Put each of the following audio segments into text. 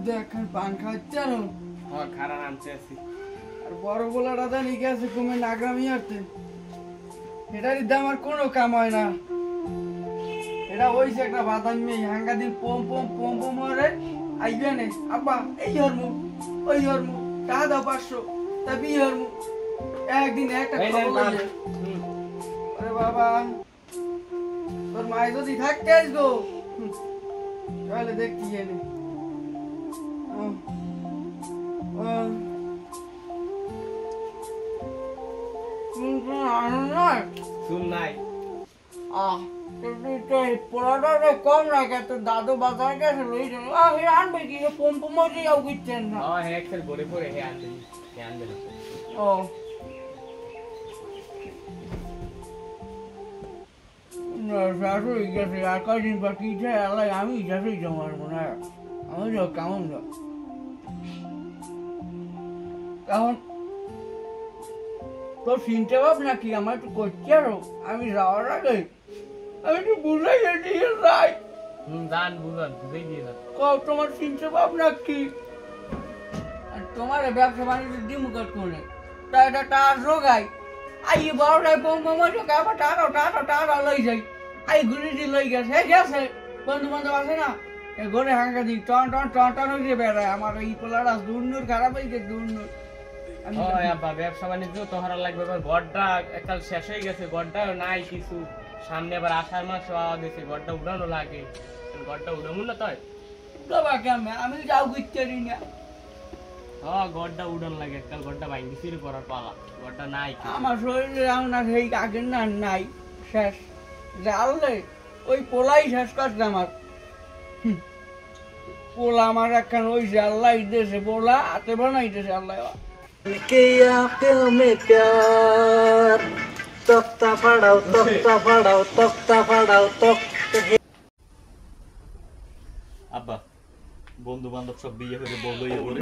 দেখেন পান খাচ্ছে আর খারাপ আনছে আছি আর বড় বলাটা জানি গেছে কুমে নাগরামি আসতে এটারই দাম আর কোনো কাম হয় না। এটা হইছে একটা বাদাম মেয়ে হাঙ্গা দিন পম পম পম পম হরে আইবে নে আব্বা এই হরমু ওই হরমু টাকা দাও 500 তা বিয়ে হরমু একদিন একটা খবর লইয়ে আরে বাবা তোর মাই যদি থাকতে আসবো তাহলে দেখতি এনে শুন নাই কম রাখে তোর দাদু বাজার গেছে লই যাবে আনবে কি পম পম যাও কিচ্ছেন না হেক্সেল ভরে ভরে হে আনবে ও শাশুড়ি গেছে আর কয়দিন বাকি আল্লাহ আমি শাশুড়ি জমার মনে হয় আমি যাও কেমন যাও এখন তোর চিনতে ভাবনা কি আমার একটু করছে আরো আমি যাওয়ার আগে আমি একটু বুঝাই দিয়ে যাই জান বুঝান বুঝাই দিয়ে যান তোমার চিনতে ভাবনা কি তোমার ব্যবসা বাণিজ্য ডিমুকাট করে তা এটা টাকা জোগাই আই বড়টাই পৌঁছে জোগাই আবার টাকা লই যাই আই ঘুরে দিয়ে লই গেছে গেছে বন্ধু বান্ধব আছে না ঘরে হাঙ্গা দিই টন টন টন টন হয়ে বেড়ায় আমার এই পোলাটা দুর্নুর খারাপ হয়েছে দুর্নুর ব্যবসা বাণিজ্য তো হারা লাগবে ঘরটা এককাল শেষ হয়ে গেছে ঘরটা নাই কিছু সামনে আবার আষাঢ় মাস হওয়া গেছে ঘরটা উড়ানো লাগে ঘরটা উড়াবো না তাই আমি যাও করতে না ঘরটা উড়ান লাগে এককাল ঘরটা ভাঙ্গি ফিরে পড়ার পালা ঘরটা নাই আমার শরীরে না সেই আগের না নাই শেষ জানলে ওই পোলাই শেষ করছে আমার পোলা আমার একখান ওই আল্লাহ দেশে পোলা হাতে বানাইতেছে আল্লাহ किया दिल में प्यार तख्ता फाड़ाओ আব্বা বন্ধু বান্ধব সব বিয়ে হয়ে বলই করে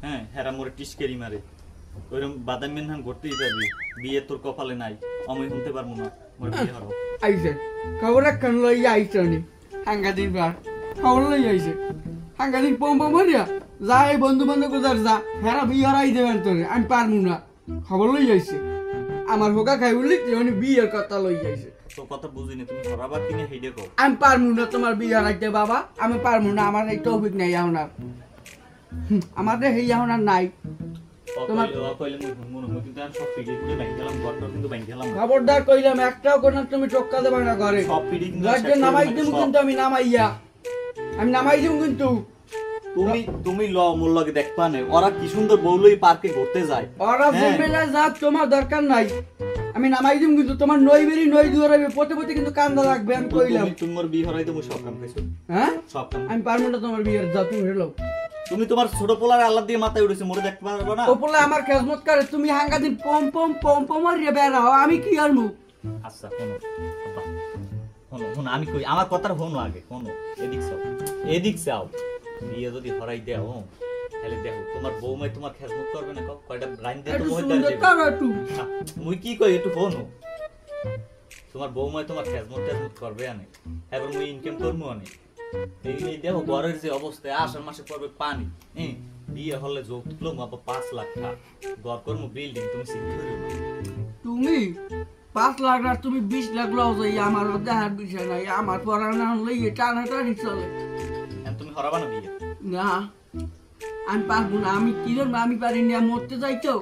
হ্যাঁ হেরা মোরে টিসকেরি মারে ওইরকম বাদাম মেনহান করতেই পারবি বিয়ে তোর কপালে নাই আমি শুনতে পারবো না মোর বিয়ে হলো আইছে খবর একখান লই আইছে নি হাঙ্গাদিন বার খবর লই আইছে হাঙ্গাদিন পম পম হরিয়া যাই বন্ধু বান্ধব কোথার যা হেরা বিয়ে হারাই দেবেন তোরে আমি পারমু না খবর লই আইছে আমার হোকা খাই বললি উনি বিয়ের কথা লই আইছে তো কথা বুঝিনি তুমি ধরাবার কিনে হেডে কও আমি পারমু না তোমার বিয়ে হারাইতে বাবা আমি পারমু না আমার এই তৌফিক নাই এখন আর আমাদের এই এখন আর নাই তোমার কইলে মুই শুনবো না কিন্তু আমি সব পিড়ি করে বাইন গেলাম ঘরটা কিন্তু বাইন গেলাম খবরদার কইলাম একটাও কোন তুমি চক্কা দেবা না ঘরে সব পিড়ি কিন্তু নামাই দিম কিন্তু আমি নামাই দিম কিন্তু তুমি ল মোর লগে দেখবা না ওরা কি সুন্দর বউলই পার্কে ঘুরতে যায় ওরা বলবেলা যা তোমার দরকার নাই আমি নামাই দিম কিন্তু তোমার নই বেরি নই দুয়ারাবে পতে পতে কিন্তু কান্দা লাগবে আমি কইলাম তুমি মোর বিয়ে হরাইতে মুই সব কাম কইছো হ্যাঁ সব কাম আমি পারমু না তোমার বিয়ের যা তুমি হেলো তুমি তোমার ছোট পোলার আল্লাহ দিয়ে মাথায় উঠেছে মোরে দেখতে পারবে না ও পোলা আমার খেজমত করে তুমি হাঙ্গা দিন পম পম পম পম আর বেরাও আমি কি আরমু আচ্ছা শোনো আব্বা শোনো আমি কই আমার কথার শোনো আগে শোনো এদিক চাও বিয়ে যদি হরাই দেও তাহলে দেখো তোমার বউমাই তোমার খেজমত করবে না কয়টা লাইন দিয়ে তো হইতা যাবে মুই কি কই একটু শোনো তোমার বউমাই তোমার খেজমত করবে আনে এবার মুই ইনকাম করবো আনে এই দেখো ঘরের যে অবস্থা আষাঢ় মাসে পড়বে পানি বিয়ে হলে যোগ তুলো মাপা 5 লাখ টাকা ঘর করবো বিল্ডিং তুমি চিন্তা করো তুমি 5 লাখ আর তুমি 20 লাখ লও যাই আমার দেহার বিষয় নাই আমার পড়ানো লইয়ে টানাটানি চলে তুমি হরাবা না বিয়ে না আমি পারবো না আমি কি জানি আমি পারি না মরতে যাই তো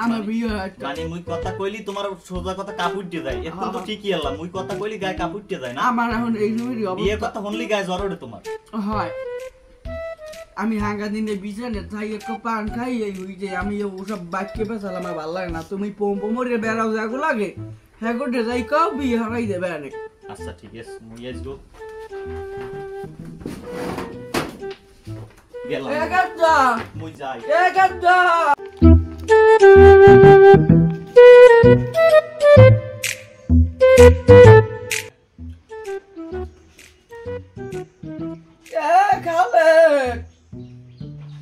আমার বিয়ে মানে মুই কথা কইলি তোমার সোজা কথা কাপড় দিয়ে যায় এখন তো ঠিকই আল্লাহ মুই কথা কইলি গায়ে কাপড় দিয়ে যায় না আমার এখন এই নইরি অবস্থা বিয়ে কথা হনলি গায়ে জ্বর ওঠে তোমার হয় আমি হাঙ্গা দিনে বিছানে যাই একটু পান খাই এই হই যে আমি ওসব বাক্যে পেছাল আমার ভালো লাগে না তুমি পম পমরে বেড়াও যাগো লাগে হ্যাঁ গোটে যাই কাও বিয়ে হারাই দেবে অনেক আচ্ছা ঠিক আছে মুই আসবো গেলাম একাদা মুই যাই একাদা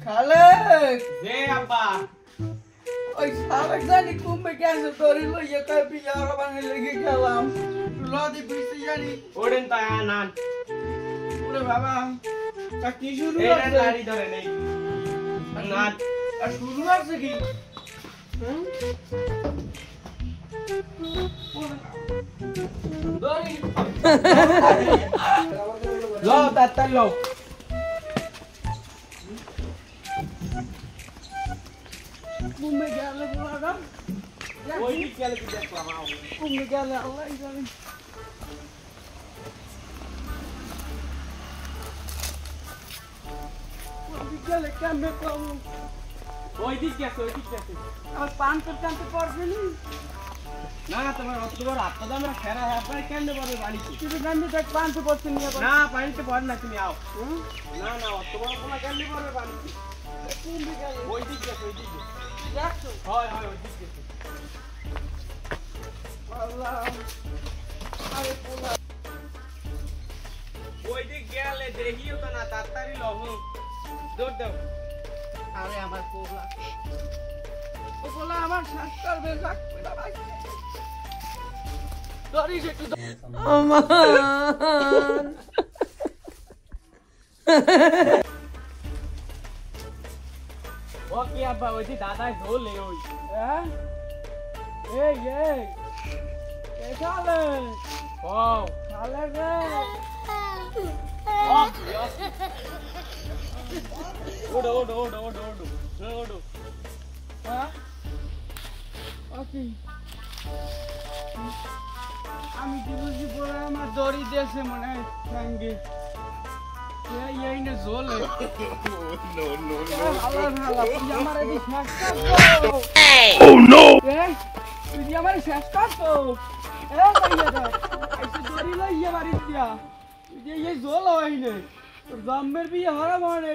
খালে যে আব্বা ওই সারা জানি কুম্ভে গেছে তোরি লইয়া কই বিয়ার বানাই লাগি গেলাম লদি বিসি জানি ওড়েন তা আনান ওরে বাবা তা কি শুরু এইটা আছে লাড়ি ধরে নেই না আর শুরু আছে কি হুম? দড়ি। লও তাড়াতাড়ি লও ঘুমে গেলে বলাটা ওই দিক গেলে কি দেখলাম আও ঘুমে গেলে আল্লাহ জানে ওই গেলে কেমনে পাবো ওই দিক গেছে আমার পান করতে আনতে পারবে না না তোমার অত বড় হাতটা দাম ফেরা হ্যাঁ আপনার কেন পারবে বাড়িতে কিন্তু গান্ধী দেখ পানতে পারছে নিয়ে না পানিতে পড় না তুমি আও না না অত বড় কোনো কেন পারবে বাড়িতে ওই দিক গেছে দেখছো হয় হয় ওই দিক গেছে আল্লাহ আরে পোলা ওই দিক গেলে দেখিও তো না তাড়াতাড়ি লহ দৌড় দাও আরে আমার পোলা ও পোলা আমার শ্বাস করবে রাখবে না ভাই ধরিস একটু ও কি আব্বা ওই যে দাদা ঝোলে ওই হ্যাঁ এই এখানে ও খালে রে Odoo Odoo Odoo Odoo Odoo Odoo হ্যাঁ ওকে আমি কি বুঝি পরে আমার দড়ি দিয়েছে মনে হয় সঙ্গে এই না ঝোলে আমার এদিকে শেষ করতো তুই আমার শেষ করতো দড়ি লইয়া বাড়ি দিয়া তুই এই ঝোল হয়নি তোর জম্মের বিয়ে হরা মনে